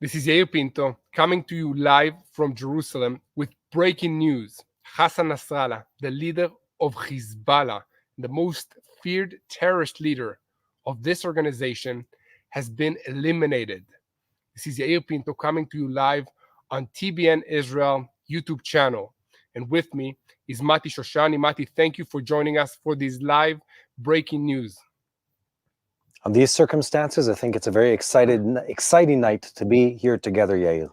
This is Yair Pinto coming to you live from Jerusalem with breaking news. Hassan Nasrallah, the leader of Hezbollah, the most feared terrorist leader of this organization, has been eliminated. This is Yair Pinto coming to you live on TBN Israel YouTube channel. And with me is Mati Shoshani. Mati, thank you for joining us for this live breaking news. On these circumstances, I think it's a very exciting night to be here together, Yael.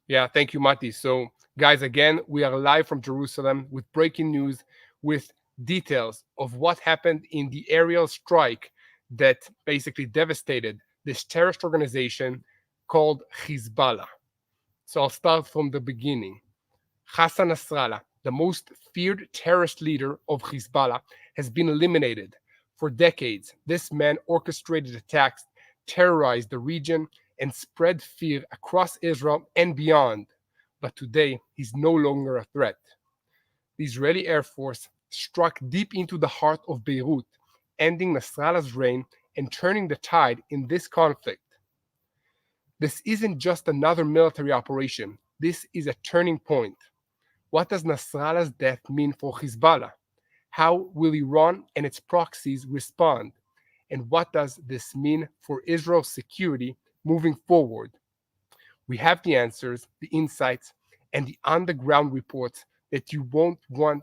Yeah, thank you, Mati. So, guys, again, we are live from Jerusalem with breaking news, with details of what happened in the aerial strike that basically devastated this terrorist organization called Hezbollah. So I'll start from the beginning. Hassan Nasrallah, the most feared terrorist leader of Hezbollah, has been eliminated. For decades, this man orchestrated attacks, terrorized the region, and spread fear across Israel and beyond. But today, he's no longer a threat. The Israeli Air Force struck deep into the heart of Beirut, ending Nasrallah's reign and turning the tide in this conflict. This isn't just another military operation. This is a turning point. What does Nasrallah's death mean for Hezbollah? How will Iran and its proxies respond? And what does this mean for Israel's security moving forward? We have the answers, the insights, and the on-the-ground reports that you won't want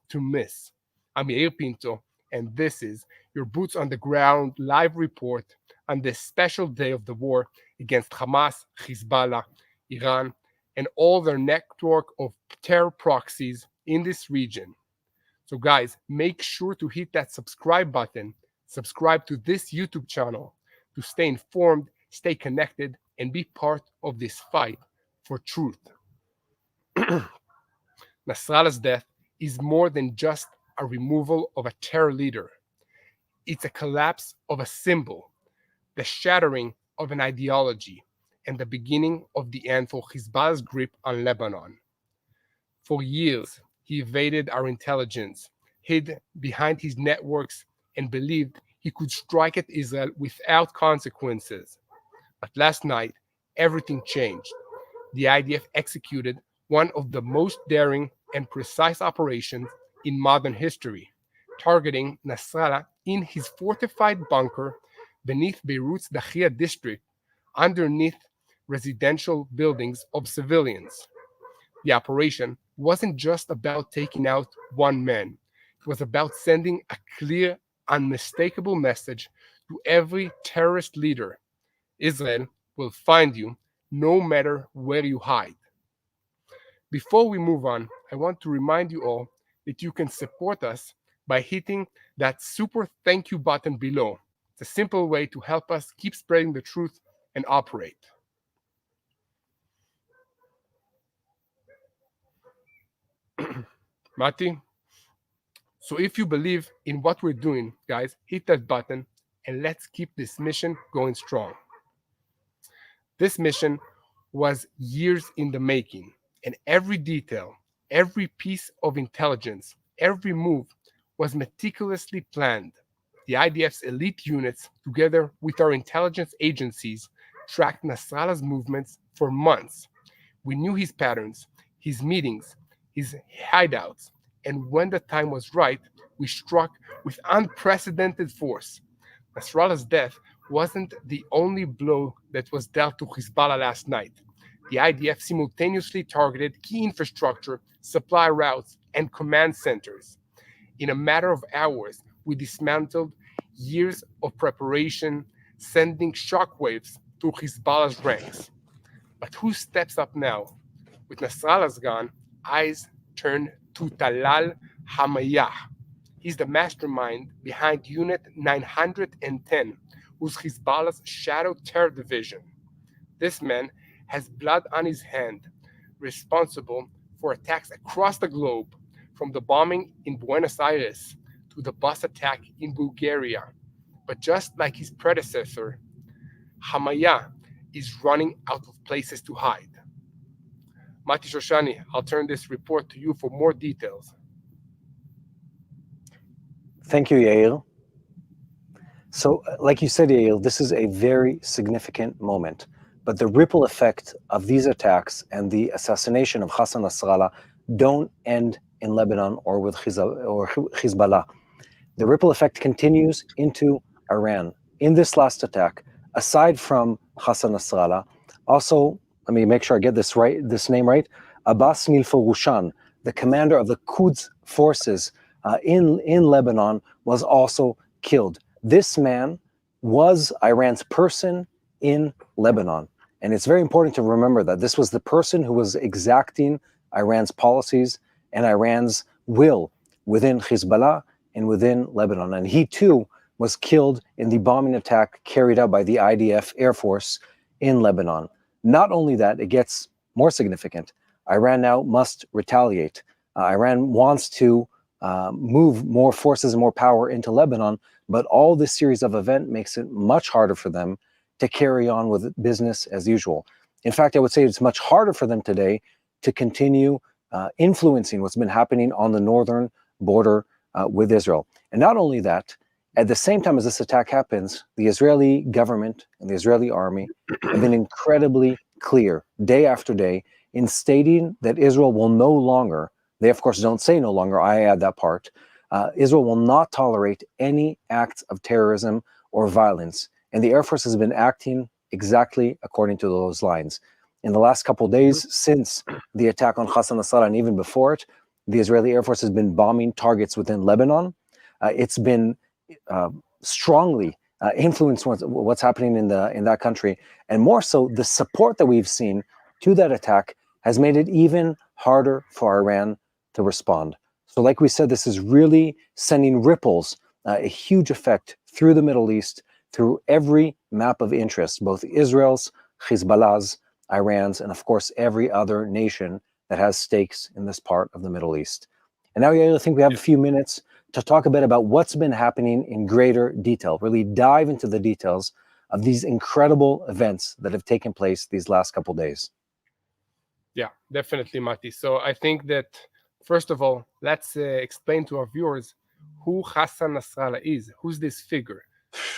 to miss. I'm Yair Pinto, and this is your Boots on the Ground live report on this special day of the war against Hamas, Hezbollah, Iran, and all their network of terror proxies in this region. So guys, make sure to hit that subscribe button, subscribe to this YouTube channel to stay informed, stay connected, and be part of this fight for truth. Nasrallah's death is more than just a removal of a terror leader. It's a collapse of a symbol, the shattering of an ideology, and the beginning of the end for Hezbollah's grip on Lebanon. For years, he evaded our intelligence, hid behind his networks, and believed he could strike at Israel without consequences. But last night, everything changed. The IDF executed one of the most daring and precise operations in modern history, targeting Nasrallah in his fortified bunker beneath Beirut's Dahia district, underneath residential buildings of civilians. The operation wasn't just about taking out one man. It was about sending a clear, unmistakable message to every terrorist leader. Israel will find you no matter where you hide. Before we move on, I want to remind you all that you can support us by hitting that super thank you button below. It's a simple way to help us keep spreading the truth and operate. Mati? So if you believe in what we're doing, guys, hit that button and let's keep this mission going strong. This mission was years in the making, and every detail, every piece of intelligence, every move was meticulously planned. The IDF's elite units, together with our intelligence agencies, tracked Nasrallah's movements for months. We knew his patterns, his meetings, his hideouts, and when the time was right, we struck with unprecedented force. Nasrallah's death wasn't the only blow that was dealt to Hezbollah last night. The IDF simultaneously targeted key infrastructure, supply routes, and command centers. In a matter of hours, we dismantled years of preparation, sending shockwaves through Hezbollah's ranks. But who steps up now? With Nasrallah's gone, eyes turn to Talal Hamayah. He's the mastermind behind Unit 910, who's Hezbollah's shadow terror division. This man has blood on his hand, responsible for attacks across the globe, from the bombing in Buenos Aires to the bus attack in Bulgaria. But just like his predecessor, Hamayah is running out of places to hide. Mati Shoshani, I'll turn this report to you for more details. Thank you, Yael. So, like you said, Yael, this is a very significant moment. but the ripple effect of these attacks and the assassination of Hassan Nasrallah don't end in Lebanon or with Hezbollah. The ripple effect continues into Iran. In this last attack, aside from Hassan Nasrallah, also, let me make sure I get this name right, Abbas Nilfurushan, the commander of the Quds forces in Lebanon, was also killed. This man was Iran's person in Lebanon. And it's very important to remember that this was the person who was exacting Iran's policies and Iran's will within Hezbollah and within Lebanon. And he too was killed in the bombing attack carried out by the IDF Air Force in Lebanon. Not only that, it gets more significant. Iran now must retaliate. Iran wants to move more forces and more power into Lebanon, but all this series of events makes it much harder for them to carry on with business as usual. In fact, I would say it's much harder for them today to continue influencing what's been happening on the northern border with Israel. And not only that, at the same time as this attack happens, the Israeli government and the Israeli army have been incredibly clear day after day in stating that Israel will no longer, they of course don't say no longer, I add that part, Israel will not tolerate any acts of terrorism or violence. And the Air Force has been acting exactly according to those lines. In the last couple of days since the attack on Hassan Nasrallah and even before it, the Israeli Air Force has been bombing targets within Lebanon. It's been strongly influenced what's happening in that country. And more so, the support that we've seen to that attack has made it even harder for Iran to respond. So like we said, this is really sending ripples, a huge effect through the Middle East, through every map of interest, both Israel's, Hezbollah's, Iran's, and of course, every other nation that has stakes in this part of the Middle East. And now I think we have a few minutes to talk a bit about what's been happening in greater detail, really dive into the details of these incredible events that have taken place these last couple of days. Yeah, definitely, Mati. So I think that, first of all, let's explain to our viewers who Hassan Nasrallah is. Who's this figure?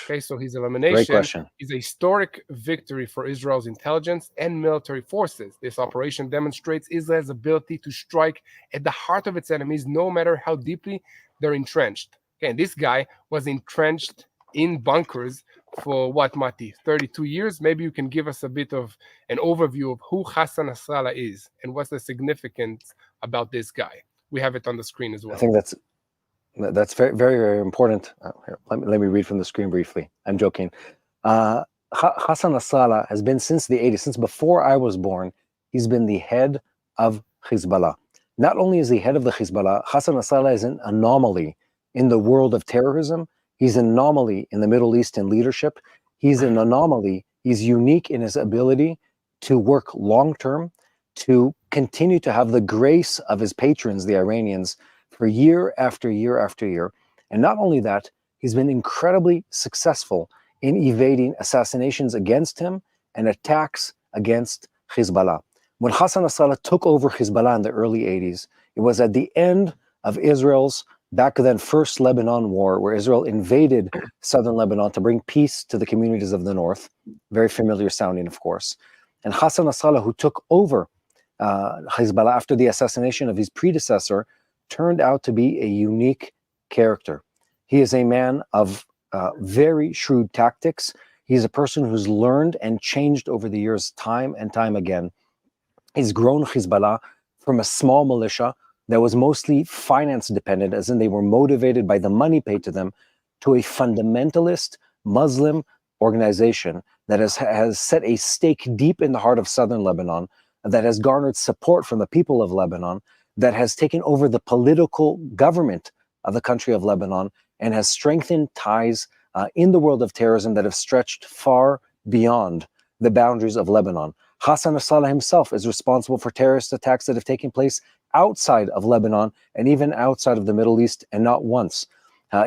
Okay, so his elimination is a historic victory for Israel's intelligence and military forces. This operation demonstrates Israel's ability to strike at the heart of its enemies, no matter how deeply they're entrenched. Okay, and this guy was entrenched in bunkers for what, Mati, 32 years? Maybe you can give us a bit of an overview of who Hassan Nasrallah is and what's the significance about this guy. We have it on the screen as well. I think that's very, very, very important. Here, let me read from the screen briefly. I'm joking. Hassan Nasrallah has been since the 80s, since before I was born, he's been the head of Hezbollah. Not only is he head of the Hezbollah, Hassan Nasrallah is an anomaly in the world of terrorism. He's an anomaly in the Middle East in leadership. He's an anomaly. He's unique in his ability to work long-term, to continue to have the grace of his patrons, the Iranians, for year after year after year. And not only that, he's been incredibly successful in evading assassinations against him and attacks against Hezbollah. When Hassan Nasrallah took over Hezbollah in the early 80s, it was at the end of Israel's back then first Lebanon war, where Israel invaded southern Lebanon to bring peace to the communities of the north. Very familiar sounding, of course. And Hassan Nasrallah, who took over Hezbollah after the assassination of his predecessor, turned out to be a unique character. He is a man of very shrewd tactics. He's a person who's learned and changed over the years time and time again. He's grown Hezbollah from a small militia that was mostly finance dependent, as in they were motivated by the money paid to them, to a fundamentalist Muslim organization that has set a stake deep in the heart of southern Lebanon, that has garnered support from the people of Lebanon, that has taken over the political government of the country of Lebanon, and has strengthened ties in the world of terrorism that have stretched far beyond the boundaries of Lebanon. Hassan Nasrallah himself is responsible for terrorist attacks that have taken place outside of Lebanon and even outside of the Middle East, and not once.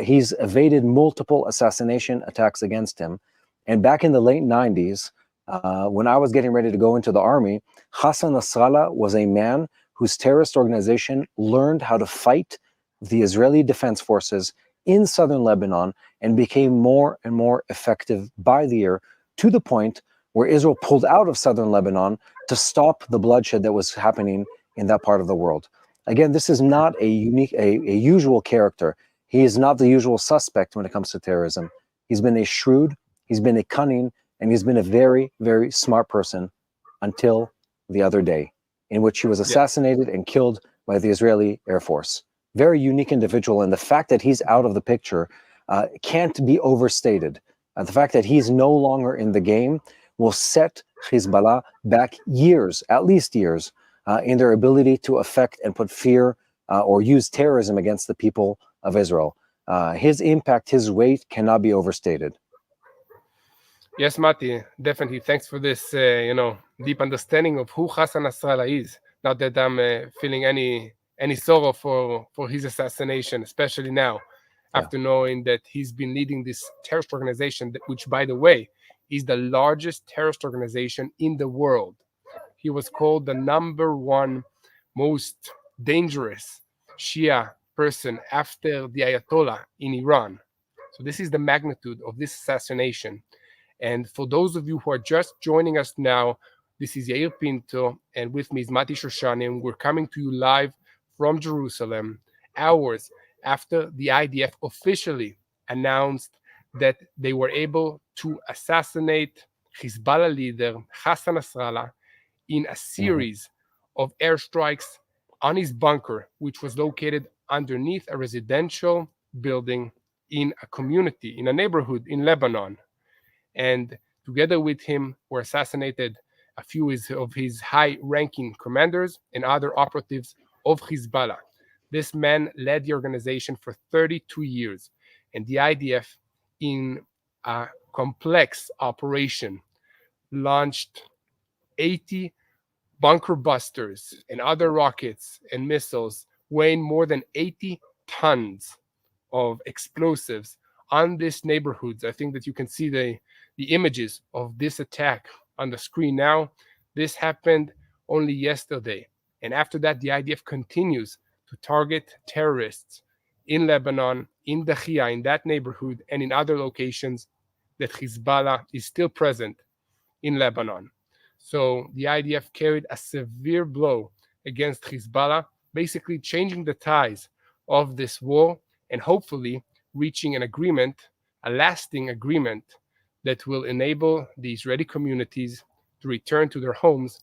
He's evaded multiple assassination attacks against him. And back in the late 90s, when I was getting ready to go into the army, Hassan Nasrallah was a man whose terrorist organization learned how to fight the Israeli Defense Forces in southern Lebanon and became more and more effective by the year, to the point where Israel pulled out of southern Lebanon to stop the bloodshed that was happening in that part of the world. Again, this is not a usual character. He is not the usual suspect when it comes to terrorism. He's been a shrewd, he's been a cunning, and he's been a very, very smart person until the other day, in which he was assassinated and killed by the Israeli Air Force. Very unique individual, and the fact that he's out of the picture can't be overstated. The fact that he's no longer in the game will set Hezbollah back years, at least years, in their ability to affect and put fear or use terrorism against the people of Israel. His impact, his weight cannot be overstated. Yes, Mati, definitely. Thanks for this, deep understanding of who Hassan Nasrallah is. Not that I'm feeling any sorrow for his assassination, especially now, after knowing that he's been leading this terrorist organization, which, by the way, is the largest terrorist organization in the world. He was called the #1 most dangerous Shia person after the Ayatollah in Iran. So this is the magnitude of this assassination. And for those of you who are just joining us now, this is Yair Pinto, and with me is Mati Shoshani, and we're coming to you live from Jerusalem, hours after the IDF officially announced that they were able to assassinate Hezbollah leader Hassan Nasrallah in a series of airstrikes on his bunker, which was located underneath a residential building in a community, in a neighborhood in Lebanon. And together with him were assassinated a few of his high-ranking commanders and other operatives of Hezbollah. This man led the organization for 32 years, and the IDF, in a complex operation, launched 80 bunker busters and other rockets and missiles weighing more than 80 tons of explosives on these neighborhoods. I think that you can see the images of this attack on the screen now. This happened only yesterday. And after that, the IDF continues to target terrorists in Lebanon, in Dahia, in that neighborhood, and in other locations that Hezbollah is still present in Lebanon. So the IDF carried a severe blow against Hezbollah, basically changing the ties of this war and hopefully reaching an agreement, a lasting agreement, that will enable the Israeli communities to return to their homes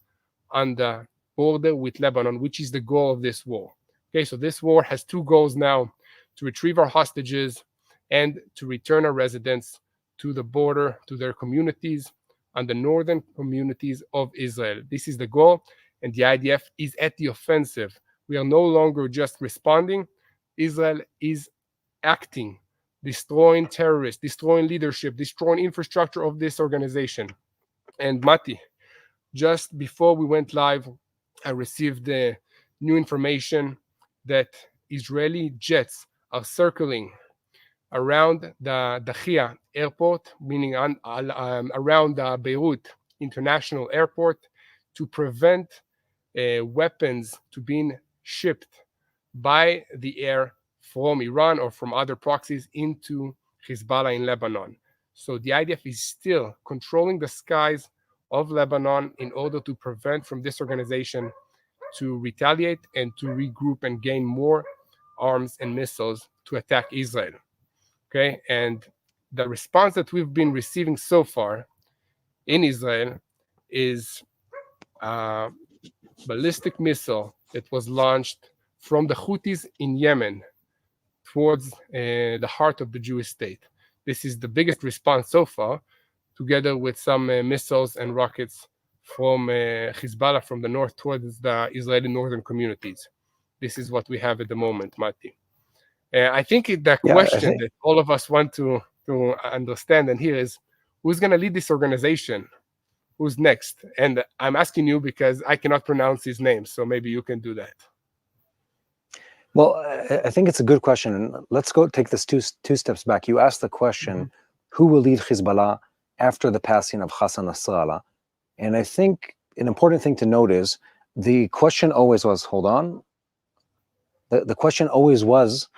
on the border with Lebanon, which is the goal of this war. Okay, so this war has two goals now: to retrieve our hostages and to return our residents to the border, to their communities, on the northern communities of Israel. This is the goal, and the IDF is at the offensive. We are no longer just responding. Israel is acting, destroying terrorists, destroying leadership, destroying infrastructure of this organization. And Mati, just before we went live, I received the new information that Israeli jets are circling around the Dahia airport, meaning around the Beirut International Airport, to prevent weapons to being shipped by the air from Iran or from other proxies into Hezbollah in Lebanon. So the IDF is still controlling the skies of Lebanon in order to prevent from this organization to retaliate and to regroup and gain more arms and missiles to attack Israel. Okay, and the response that we've been receiving so far in Israel is a ballistic missile that was launched from the Houthis in Yemen towards the heart of the Jewish state. This is the biggest response so far, together with some missiles and rockets from Hezbollah from the north towards the Israeli northern communities. This is what we have at the moment, Mati. I think the question that all of us want to understand and hear is, who's going to lead this organization? Who's next? And I'm asking you because I cannot pronounce his name, so maybe you can do that. Well, I think it's a good question. And let's go take this two steps back. You asked the question, who will lead Hezbollah after the passing of Hassan Nasrallah? And I think an important thing to note is the question always was, hold on. The question always was,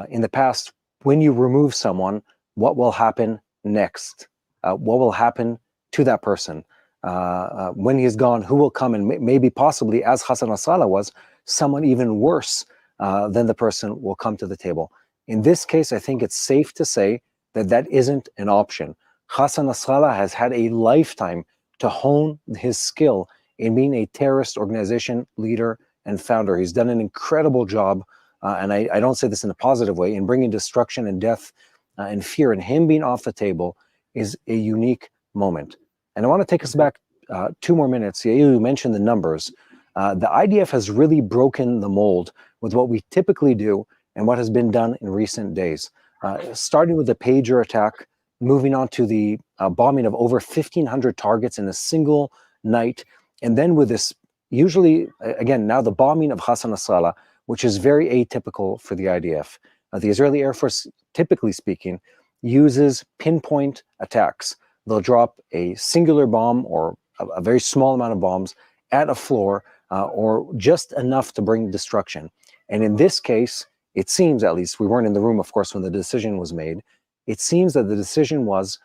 in the past, when you remove someone, what will happen next? What will happen to that person. When he is gone, who will come and maybe possibly, as Hassan Nasrallah was, someone even worse than the person will come to the table. In this case, I think it's safe to say that that isn't an option. Hassan Nasrallah has had a lifetime to hone his skill in being a terrorist organization leader and founder. He's done an incredible job, and I don't say this in a positive way, in bringing destruction and death and fear, and him being off the table is a unique moment. And I want to take us back 2 more minutes. You mentioned the numbers. The IDF has really broken the mold with what we typically do and what has been done in recent days. Starting with the pager attack, moving on to the bombing of over 1,500 targets in a single night, and then with this, usually, again, now the bombing of Hassan Nasrallah, which is very atypical for the IDF. The Israeli Air Force, typically speaking, uses pinpoint attacks. They'll drop a singular bomb or a very small amount of bombs at a floor or just enough to bring destruction. And in this case, it seems, at least, we weren't in the room, of course, when the decision was made. It seems that the decision was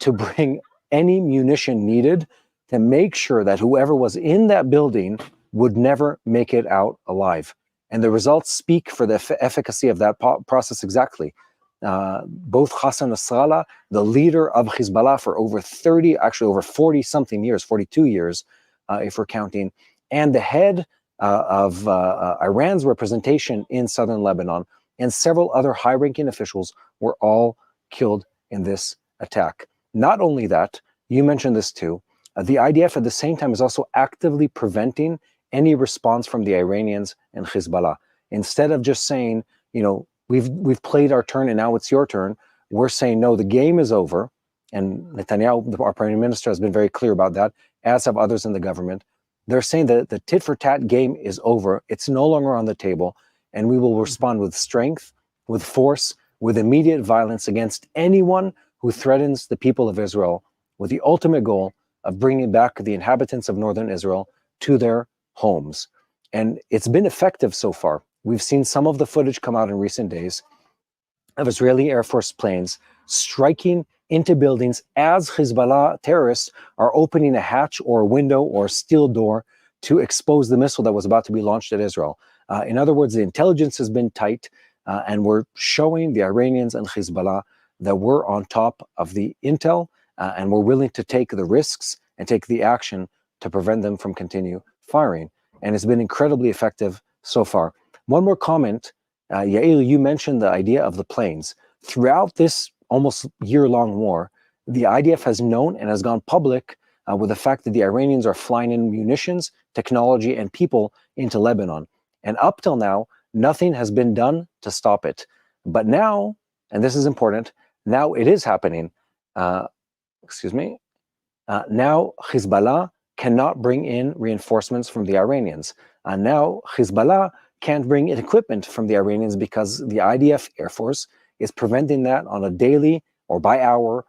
to bring any munition needed to make sure that whoever was in that building would never make it out alive. And the results speak for the efficacy of that process exactly. Both Hassan Nasrallah, the leader of Hezbollah for over 30, actually over 40 something years, 42 years, if we're counting, and the head of Iran's representation in southern Lebanon, and several other high-ranking officials were all killed in this attack. Not only that, you mentioned this too, the IDF at the same time is also actively preventing any response from the Iranians and Hezbollah. Instead of just saying, you know, we've played our turn and now it's your turn, we're saying, no, the game is over. And Netanyahu, our prime minister, has been very clear about that, as have others in the government. They're saying that the tit-for-tat game is over. It's no longer on the table. And we will respond with strength, with force, with immediate violence against anyone who threatens the people of Israel, with the ultimate goal of bringing back the inhabitants of northern Israel to their homes. And it's been effective so far. We've seen some of the footage come out in recent days of Israeli Air Force planes striking into buildings as Hezbollah terrorists are opening a hatch or a window or a steel door to expose the missile that was about to be launched at Israel. In other words, the intelligence has been tight, and we're showing the Iranians and Hezbollah that we're on top of the intel, and we're willing to take the risks and take the action to prevent them from continue firing. And it's been incredibly effective so far. One more comment, Yael, you mentioned the idea of the planes. Throughout this almost year-long war, the IDF has known and has gone public with the fact that the Iranians are flying in munitions, technology, and people into Lebanon. And up till now, nothing has been done to stop it. But now, and this is important, now it is happening. Now Hezbollah cannot bring in reinforcements from the Iranians. Now Hezbollah can't bring in equipment from the Iranians because the IDF Air Force is preventing that on a daily or by hour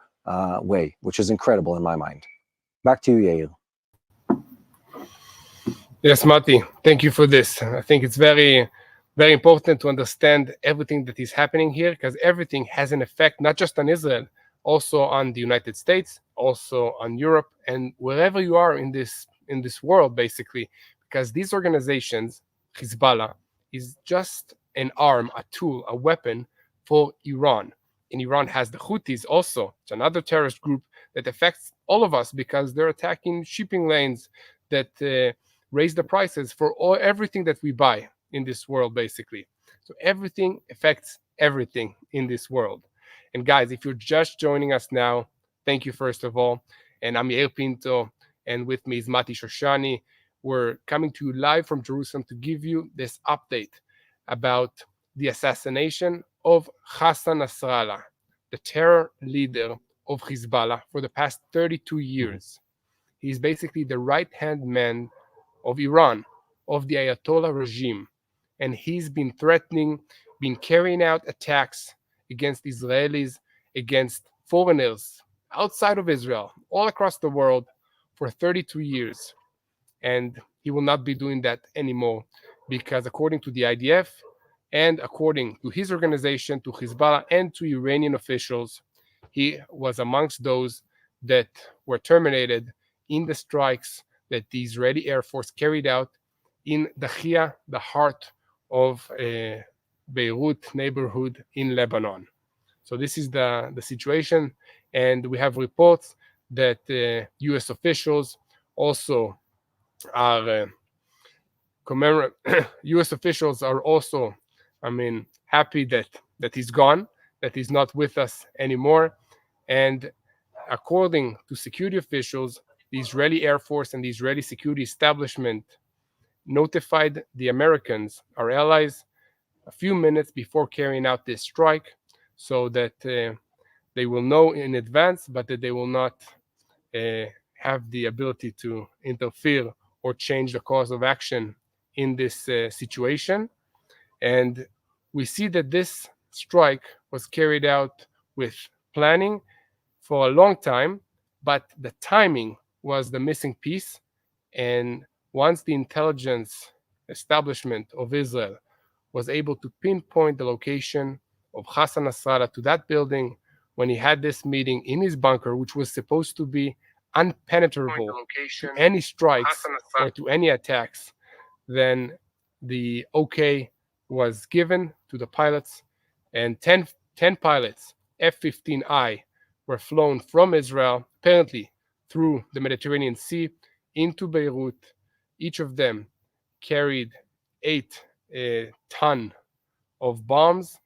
way, which is incredible in my mind. Back to you, Yael. Yes, Mati, thank you for this. I think it's very, very important to understand everything that is happening here, because everything has an effect, not just on Israel, also on the United States, also on Europe, and wherever you are in this world, basically, because these organizations, Hezbollah, is just an arm, a tool, a weapon for Iran. And Iran has the Houthis also. It's another terrorist group that affects all of us because they're attacking shipping lanes that raise the prices for everything that we buy in this world, basically. So everything affects everything in this world. And guys, if you're just joining us now, thank you first of all. And I'm Yair Pinto, and with me is Mati Shoshani. We're coming to you live from Jerusalem to give you this update about the assassination of Hassan Nasrallah, the terror leader of Hezbollah for the past 32 years. He's basically the right-hand man of Iran, of the Ayatollah regime. And he's been threatening, been carrying out attacks against Israelis, against foreigners outside of Israel, all across the world for 32 years. And he will not be doing that anymore because according to the IDF and according to his organization, to Hezbollah and to Iranian officials, he was amongst those that were terminated in the strikes that the Israeli Air Force carried out in Dahia, the heart of Beirut neighborhood in Lebanon. So this is the situation, and we have reports that U.S. officials also are U.S. officials are also, happy that he's gone, that he's not with us anymore, and according to security officials, the Israeli Air Force and the Israeli security establishment notified the Americans, our allies, a few minutes before carrying out this strike, so that they will know in advance, but that they will not have the ability to interfere or change the course of action in this situation. And we see that this strike was carried out with planning for a long time, but the timing was the missing piece. And once the intelligence establishment of Israel was able to pinpoint the location of Hassan Nasrallah to that building when he had this meeting in his bunker, which was supposed to be unpenetrable to any strikes or to any attacks, then the okay was given to the pilots, and 10 pilots, F-15I, were flown from Israel, apparently through the Mediterranean Sea, into Beirut. Each of them carried 8 ton of bombs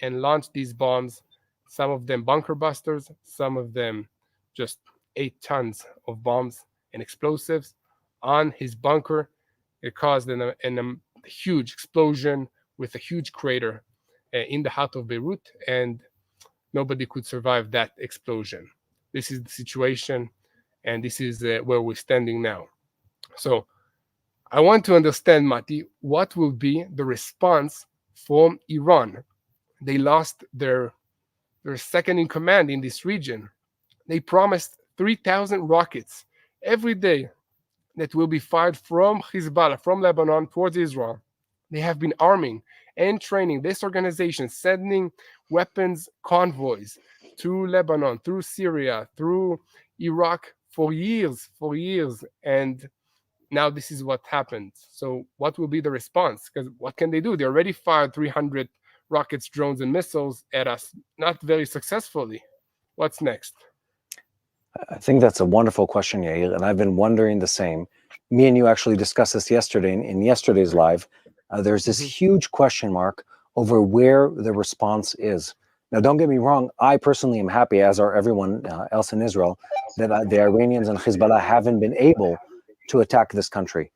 and launched these bombs, some of them bunker busters, some of them just 8 tons of bombs and explosives on his bunker. It caused a huge explosion with a huge crater in the heart of Beirut, and nobody could survive that explosion. This is the situation, and this is where we're standing now. So I want to understand, Mati, what will be the response from Iran? They lost their second in command in this region. They promised 3,000 rockets every day that will be fired from Hezbollah, from Lebanon towards Israel. They have been arming and training this organization, sending weapons convoys to Lebanon, through Syria, through Iraq for years, and now this is what happened. So what will be the response? Because what can they do? They already fired 300 rockets, drones, and missiles at us, not very successfully. What's next? I think that's a wonderful question, Yair, and I've been wondering the same. Me and you actually discussed this yesterday in yesterday's live. There's this huge question mark over where the response is. Now, don't get me wrong, I personally am happy, as are everyone else in Israel, that the Iranians and Hezbollah haven't been able to attack this country.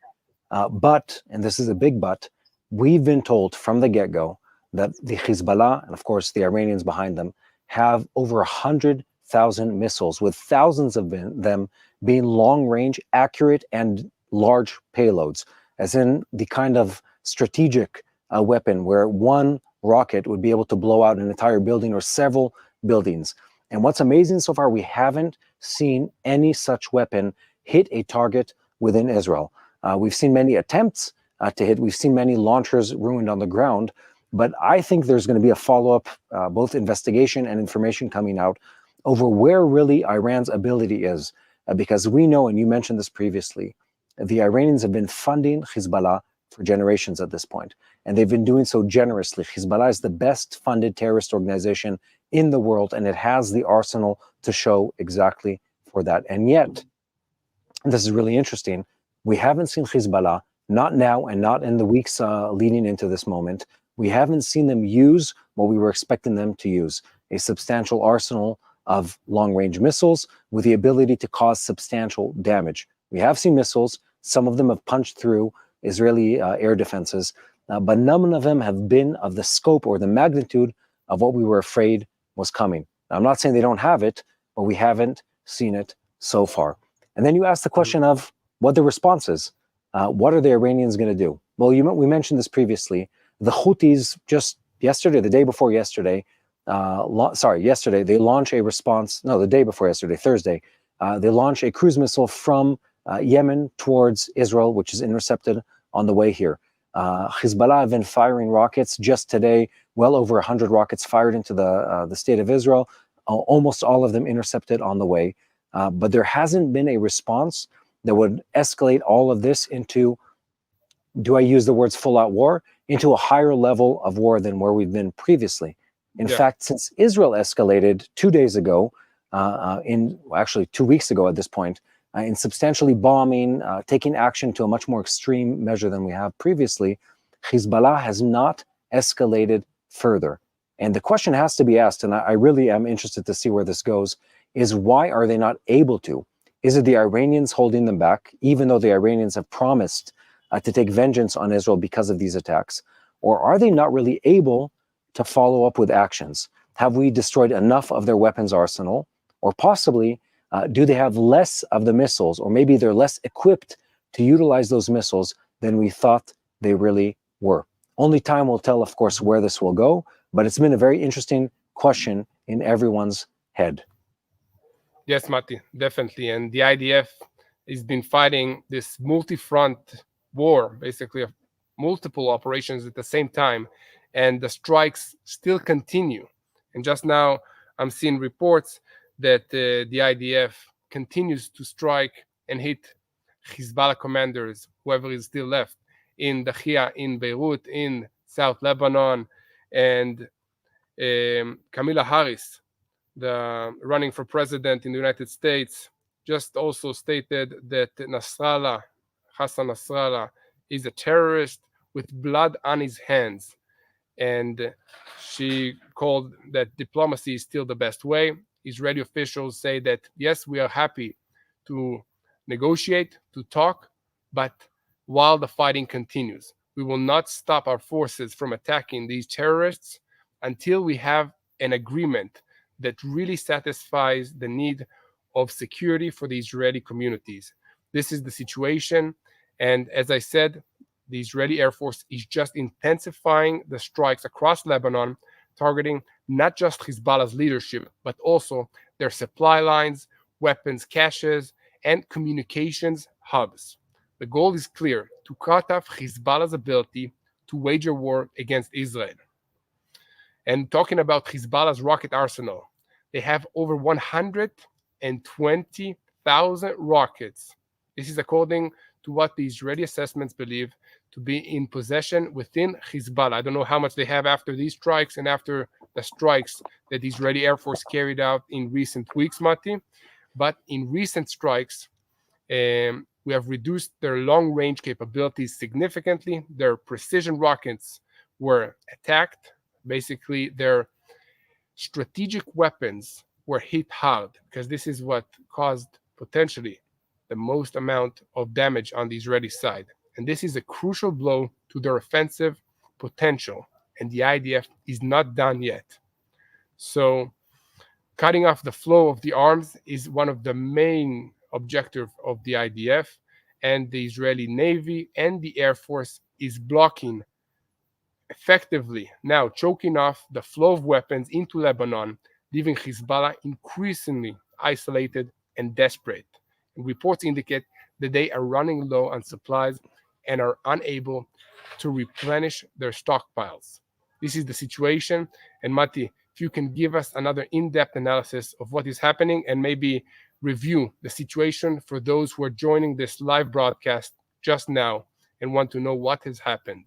But, and this is a big but, we've been told from the get-go that the Hezbollah, and of course the Iranians behind them, have over 100,000 missiles, with thousands of them being long-range, accurate, and large payloads, as in the kind of strategic weapon where one rocket would be able to blow out an entire building or several buildings. And what's amazing so far, we haven't seen any such weapon hit a target within Israel. We've seen many attempts to hit. We've seen many launchers ruined on the ground. But I think there's going to be a follow-up, both investigation and information coming out over where really Iran's ability is. Because we know, and you mentioned this previously, the Iranians have been funding Hezbollah for generations at this point. And they've been doing so generously. Hezbollah is the best funded terrorist organization in the world, and it has the arsenal to show exactly for that. And yet, and this is really interesting, we haven't seen Hezbollah, not now and not in the weeks leading into this moment, we haven't seen them use what we were expecting them to use, a substantial arsenal of long-range missiles with the ability to cause substantial damage. We have seen missiles, some of them have punched through Israeli air defenses, but none of them have been of the scope or the magnitude of what we were afraid was coming. Now, I'm not saying they don't have it, but we haven't seen it so far. And then you asked the question of what the response is. What are the Iranians going to do? Well, we mentioned this previously. The Houthis just yesterday, the day before yesterday, yesterday, they launched a response, no, the day before yesterday, Thursday, they launched a cruise missile from Yemen towards Israel, which is intercepted on the way here. Hezbollah have been firing rockets just today, well over 100 rockets fired into the state of Israel, almost all of them intercepted on the way. but there hasn't been a response that would escalate all of this into, do I use the words full-out war, into a higher level of war than where we've been previously. In fact, since Israel escalated 2 days ago, actually 2 weeks ago at this point, in substantially bombing, taking action to a much more extreme measure than we have previously, Hezbollah has not escalated further. And the question has to be asked, and I really am interested to see where this goes, is why are they not able to? Is it the Iranians holding them back, even though the Iranians have promised to take vengeance on Israel because of these attacks? Or are they not really able to follow up with actions? Have we destroyed enough of their weapons arsenal? Or possibly, do they have less of the missiles, or maybe they're less equipped to utilize those missiles than we thought they really were? Only time will tell, of course, where this will go, but it's been a very interesting question in everyone's head. Yes, Mati, definitely. And the IDF has been fighting this multi-front war, basically of multiple operations at the same time, and the strikes still continue. And just now, I'm seeing reports that the IDF continues to strike and hit Hezbollah commanders, whoever is still left, in Dahia, in Beirut, in South Lebanon, and Kamala Harris, the running for president in the United States, just also stated that Nasrallah, Hassan Nasrallah, is a terrorist with blood on his hands. And she called that diplomacy is still the best way. Israeli officials say that, yes, we are happy to negotiate, to talk, but while the fighting continues, we will not stop our forces from attacking these terrorists until we have an agreement that really satisfies the need of security for the Israeli communities. This is the situation. And as I said, the Israeli Air Force is just intensifying the strikes across Lebanon, targeting not just Hezbollah's leadership, but also their supply lines, weapons caches, and communications hubs. The goal is clear: to cut off Hezbollah's ability to wage a war against Israel. And talking about Hezbollah's rocket arsenal, they have over 120,000 rockets. This is according to what the Israeli assessments believe to be in possession within Hezbollah. I don't know how much they have after these strikes and after the strikes that the Israeli Air Force carried out in recent weeks, Mati. But in recent strikes, we have reduced their long-range capabilities significantly. Their precision rockets were attacked. Basically, their strategic weapons were hit hard, because this is what caused potentially the most amount of damage on the Israeli side. And this is a crucial blow to their offensive potential. And the IDF is not done yet. So cutting off the flow of the arms is one of the main objectives of the IDF. And the Israeli Navy and the Air Force is blocking effectively, now choking off the flow of weapons into Lebanon, leaving Hezbollah increasingly isolated and desperate. And reports indicate that they are running low on supplies and are unable to replenish their stockpiles. This is the situation. And Mati, if you can give us another in-depth analysis of what is happening and maybe review the situation for those who are joining this live broadcast just now and want to know what has happened.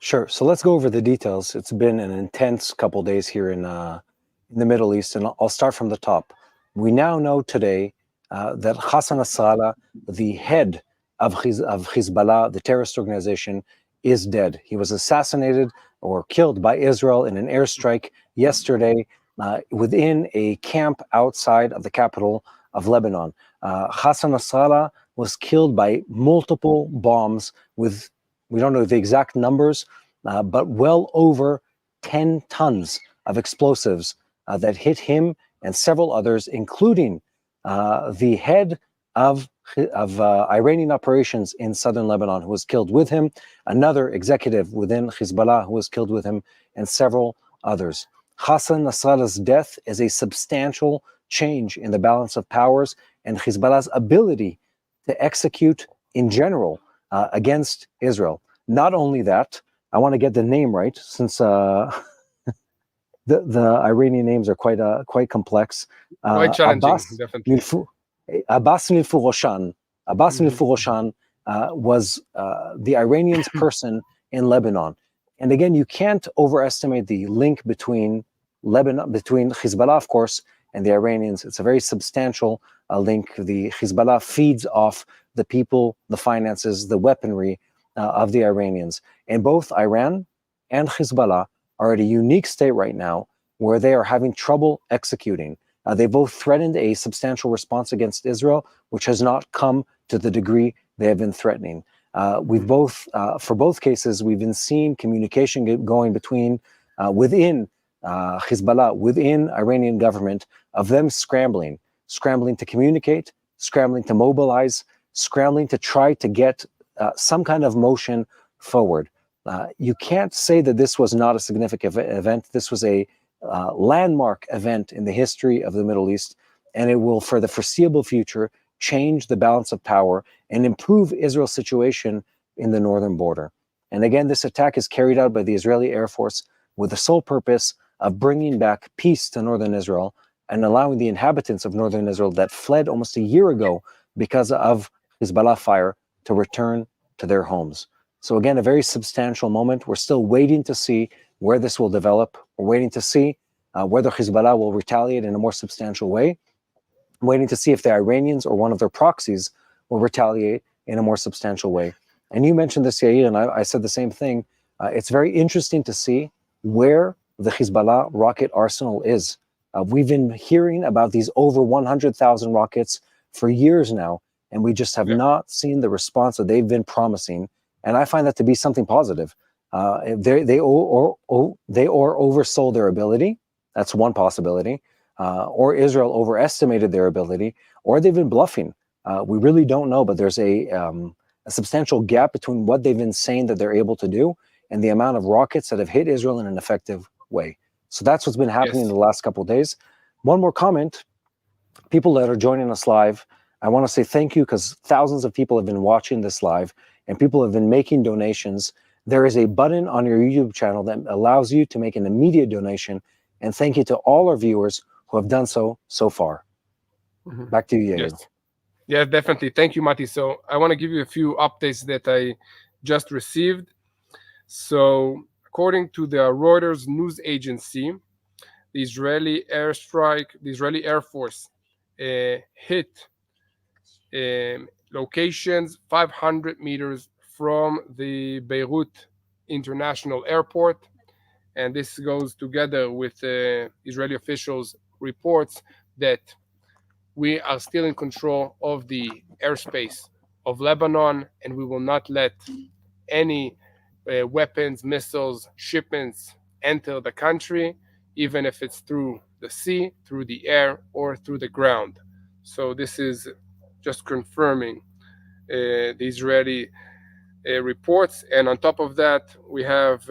Sure. So let's go over the details. It's been an intense couple days here in the Middle East, and I'll start from the top. We now know today that Hassan Nasrallah, the head of Hezbollah, the terrorist organization, is dead. He was assassinated or killed by Israel in an airstrike yesterday within a camp outside of the capital of Lebanon. Hassan Nasrallah was killed by multiple bombs with, we don't know the exact numbers, but well over 10 tons of explosives that hit him and several others, including the head of Iranian operations in southern Lebanon, who was killed with him, another executive within Hezbollah who was killed with him, and several others. Hassan Nasrallah's death is a substantial change in the balance of powers and Hezbollah's ability to execute in general against Israel. Not only that, I want to get the name right, since the Iranian names are quite complex. Quite challenging, Abbas definitely. Nilfu Abbas Nilfuroshan. Abbas Hmm. Nilfuroshan was the Iranian's person in Lebanon. And again, you can't overestimate the link between Lebanon, between Hezbollah, of course, and the Iranians. It's a very substantial link. The Hezbollah feeds off the people, the finances, the weaponry of the Iranians. And both Iran and Hezbollah are at a unique state right now where they are having trouble executing. They both threatened a substantial response against Israel, which has not come to the degree they have been threatening. We've both, for both cases, we've been seeing communication going between within Hezbollah, within Iranian government, of them scrambling to communicate, scrambling to mobilize, scrambling to try to get some kind of motion forward. You can't say that this was not a significant event. This was a landmark event in the history of the Middle East, and it will, for the foreseeable future, change the balance of power and improve Israel's situation in the northern border. And again, this attack is carried out by the Israeli Air Force with the sole purpose of bringing back peace to northern Israel and allowing the inhabitants of northern Israel that fled almost a year ago because of Hezbollah fire to return to their homes. So again, a very substantial moment. We're still waiting to see where this will develop. We're waiting to see whether Hezbollah will retaliate in a more substantial way. I'm waiting to see if the Iranians or one of their proxies will retaliate in a more substantial way. And you mentioned this, Yair, and I said the same thing. It's very interesting to see where the Hezbollah rocket arsenal is. We've been hearing about these over 100,000 rockets for years now, and we just have not seen the response that they've been promising. And I find that to be something positive. They oversold their ability. That's one possibility. Or Israel overestimated their ability, or they've been bluffing. We really don't know, but there's a substantial gap between what they've been saying that they're able to do and the amount of rockets that have hit Israel in an effective way. So that's what's been happening in the last couple of days. One more comment. People that are joining us live, I want to say thank you because thousands of people have been watching this live and people have been making donations. There is a button on your YouTube channel that allows you to make an immediate donation. And thank you to all our viewers who have done so far. Back to you, Yair. Yes, definitely. Thank you, Mati. So I want to give you a few updates that I just received. So according to the Reuters news agency, the Israeli Air Force hit locations 500 meters from the Beirut International Airport. And this goes together with Israeli officials' reports that we are still in control of the airspace of Lebanon, and we will not let any weapons, missiles, shipments enter the country, even if it's through the sea, through the air, or through the ground. So this is just confirming the Israeli reports. And on top of that, we have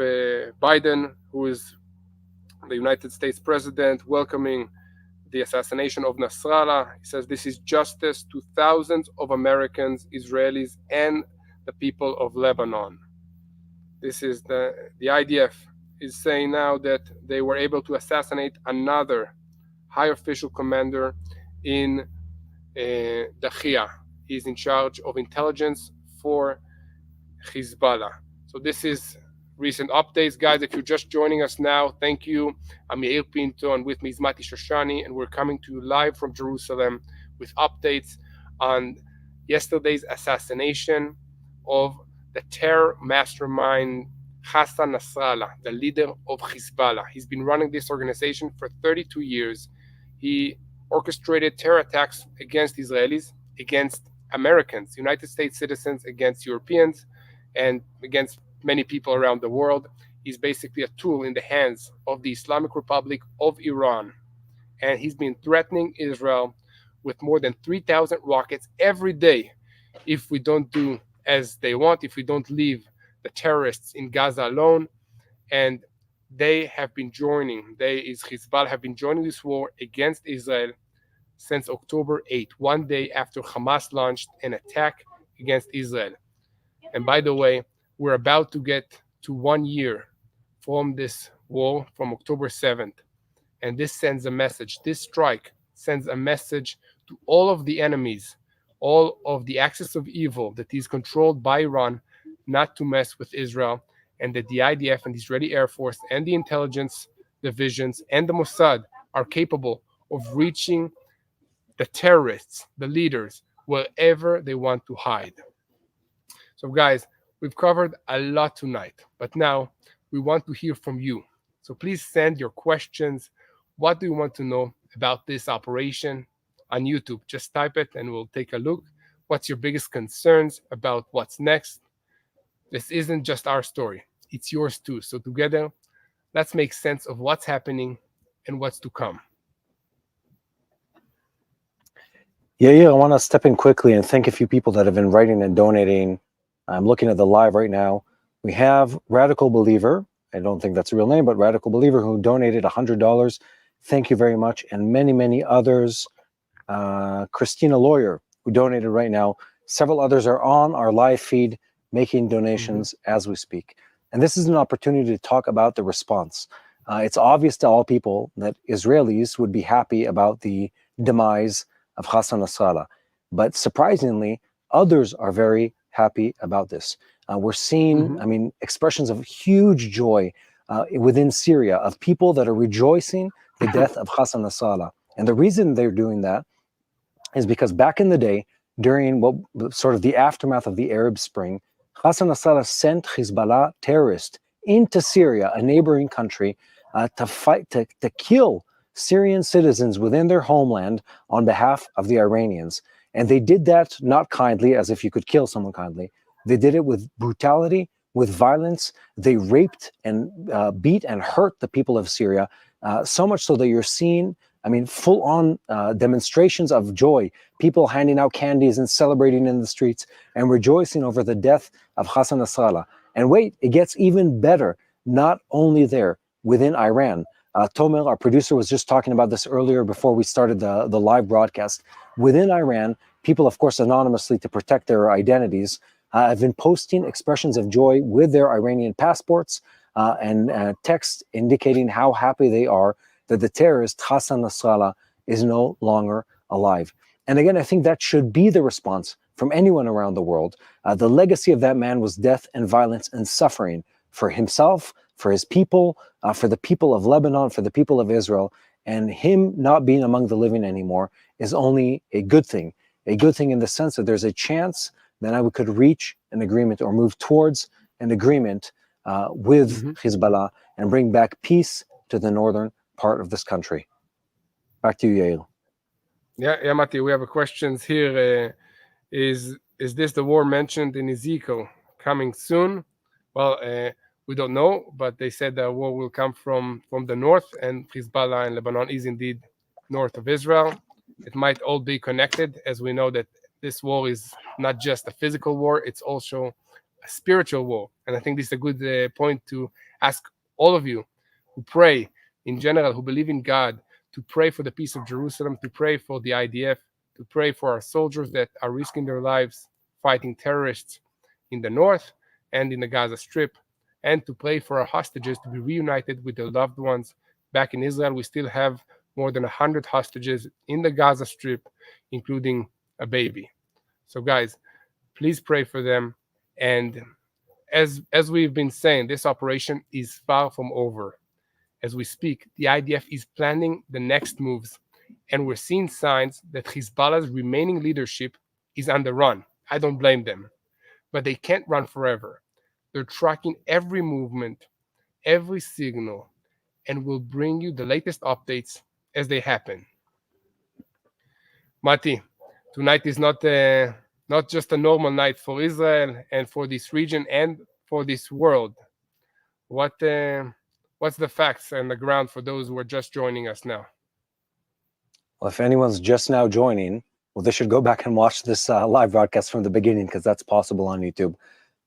Biden, who is the United States president, welcoming the assassination of Nasrallah. He says this is justice to thousands of Americans, Israelis, and the people of Lebanon. This is the IDF is saying now that they were able to assassinate another high official commander in Dahia. He's in charge of intelligence for Hezbollah. So this is recent updates, guys. If you're just joining us now, thank you. I'm Yair Pinto, and with me is Mati Shoshani, and we're coming to you live from Jerusalem with updates on yesterday's assassination of the terror mastermind Hassan Nasrallah, the leader of Hezbollah. He's been running this organization for 32 years. He orchestrated terror attacks against Israelis, against Americans, United States citizens, against Europeans, and against many people around the world. He's basically a tool in the hands of the Islamic Republic of Iran. And he's been threatening Israel with more than 3,000 rockets every day if we don't do as they want, if we don't leave the terrorists in Gaza alone. And they have been joining, Hezbollah have been joining this war against Israel since October 8th, one day after Hamas launched an attack against Israel. And by the way, we're about to get to 1 year from this war, from October 7th. And this sends a message. This strike sends a message to all of the enemies, all of the axis of evil that is controlled by Iran, not to mess with Israel, and that the IDF and the Israeli Air Force and the intelligence divisions and the Mossad are capable of reaching the terrorists, the leaders, wherever they want to hide. So, guys, we've covered a lot tonight, but now we want to hear from you. So, please send your questions. What do you want to know about this operation on YouTube? Just type it and we'll take a look. What's your biggest concerns about what's next? This isn't just our story, it's yours too. So, together, let's make sense of what's happening and what's to come. Yeah, I want to step in quickly and thank a few people that have been writing and donating. I'm looking at the live right now. We have Radical Believer. I don't think that's a real name, but Radical Believer, who donated $100. Thank you very much. And many others. Christina Lawyer, who donated right now. Several others are on our live feed making donations as we speak. And this is an opportunity to talk about the response. It's obvious to all people that Israelis would be happy about the demise of Hassan Nasrallah. But surprisingly, others are very happy about this. We're seeing, expressions of huge joy within Syria of people that are rejoicing the death of Hassan Nasrallah. And the reason they're doing that is because back in the day, during what sort of the aftermath of the Arab Spring, Hassan Nasrallah sent Hezbollah terrorists into Syria, a neighboring country, to kill Syrian citizens within their homeland on behalf of the Iranians. And they did that not kindly, as if you could kill someone kindly. They did it with brutality, with violence. They raped and beat and hurt the people of Syria, so much so that you're seeing, full-on demonstrations of joy, people handing out candies and celebrating in the streets and rejoicing over the death of Hassan Nasrallah. And wait, it gets even better. Not only there, within Iran. Tomer, our producer, was just talking about this earlier before we started the live broadcast. Within Iran, people, of course, anonymously to protect their identities, have been posting expressions of joy with their Iranian passports and texts indicating how happy they are that the terrorist Hassan Nasrallah is no longer alive. And again, I think that should be the response from anyone around the world. The legacy of that man was death and violence and suffering for himself, for his people, for the people of Lebanon, for the people of Israel. And him not being among the living anymore is only a good thing in the sense that there's a chance that we could reach an agreement or move towards an agreement with Hezbollah and bring back peace to the northern part of this country. Back to you, Yael. Yeah, Mati, we have a questions here. Is this the war mentioned in Ezekiel coming soon? Well, we don't know, but they said the war will come from the north, and Hezbollah and Lebanon is indeed north of Israel. It might all be connected, as we know that this war is not just a physical war, it's also a spiritual war. And I think this is a good point to ask all of you who pray in general, who believe in God, to pray for the peace of Jerusalem, to pray for the IDF, to pray for our soldiers that are risking their lives fighting terrorists in the north and in the Gaza Strip, and to pray for our hostages to be reunited with their loved ones back in Israel. We still have more than 100 hostages in the Gaza Strip, including a baby. So guys, please pray for them. And as we've been saying, this operation is far from over. As we speak, the IDF is planning the next moves, and we're seeing signs that Hezbollah's remaining leadership is on the run. I don't blame them, but they can't run forever. They're tracking every movement, every signal, and will bring you the latest updates as they happen. Mati, tonight is not just a normal night for Israel and for this region and for this world. What's the facts and the ground for those who are just joining us now? Well, if anyone's just now joining, well, they should go back and watch this live broadcast from the beginning, because that's possible on YouTube.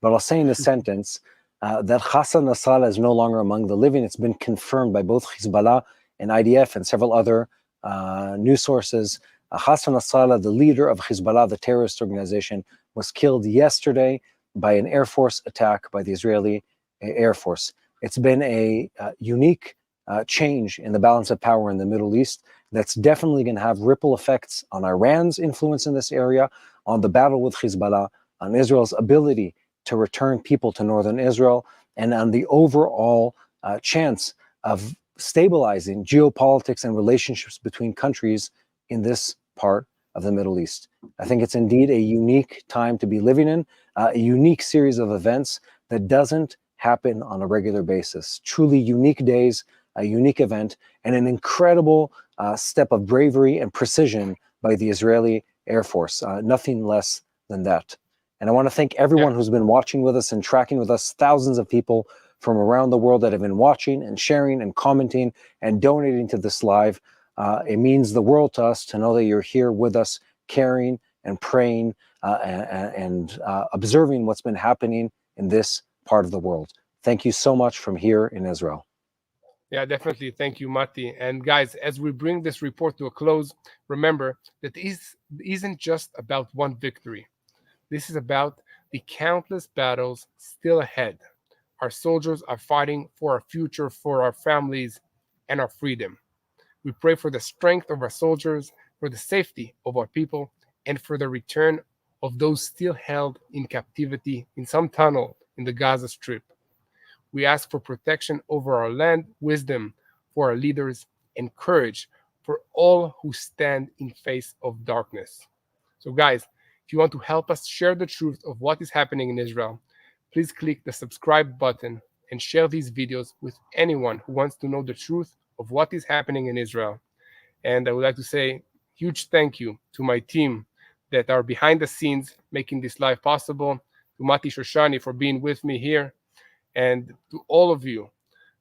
But I'll say in a sentence that Hassan Nasrallah is no longer among the living. It's been confirmed by both Hezbollah and IDF and several other news sources. Hassan Nasrallah, the leader of Hezbollah, the terrorist organization, was killed yesterday by an Air Force attack by the Israeli Air Force. It's been a unique change in the balance of power in the Middle East that's definitely going to have ripple effects on Iran's influence in this area, on the battle with Hezbollah, on Israel's ability to return people to northern Israel, and on the overall chance of stabilizing geopolitics and relationships between countries in this part of the Middle East. I think it's indeed a unique time to be living in, a unique series of events that doesn't happen on a regular basis. Truly unique days, a unique event, and an incredible step of bravery and precision by the Israeli Air Force. Nothing less than that. And I want to thank everyone who's been watching with us and tracking with us, thousands of people from around the world that have been watching and sharing and commenting and donating to this live. It means the world to us to know that you're here with us, caring and praying and observing what's been happening in this part of the world. Thank you so much from here in Israel. Yeah, definitely. Thank you, Mati. And guys, as we bring this report to a close, remember that this isn't just about one victory. This is about the countless battles still ahead. Our soldiers are fighting for our future, for our families, and our freedom. We pray for the strength of our soldiers, for the safety of our people, and for the return of those still held in captivity in some tunnel in the Gaza Strip. We ask for protection over our land, wisdom for our leaders, and courage for all who stand in face of darkness. So, guys, if you want to help us share the truth of what is happening in Israel, please click the subscribe button and share these videos with anyone who wants to know the truth of what is happening in Israel. And I would like to say huge thank you to my team that are behind the scenes making this live possible, to Mati Shoshani for being with me here, and to all of you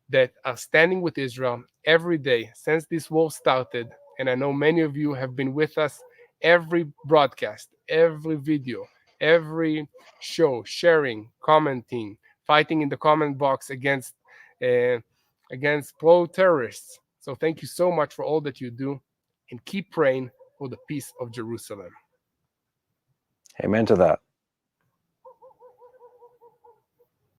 that are standing with Israel every day since this war started. And I know many of you have been with us every broadcast, every video, every show, sharing, commenting, fighting in the comment box against pro-terrorists. So thank you so much for all that you do, and keep praying for the peace of Jerusalem. Amen to that.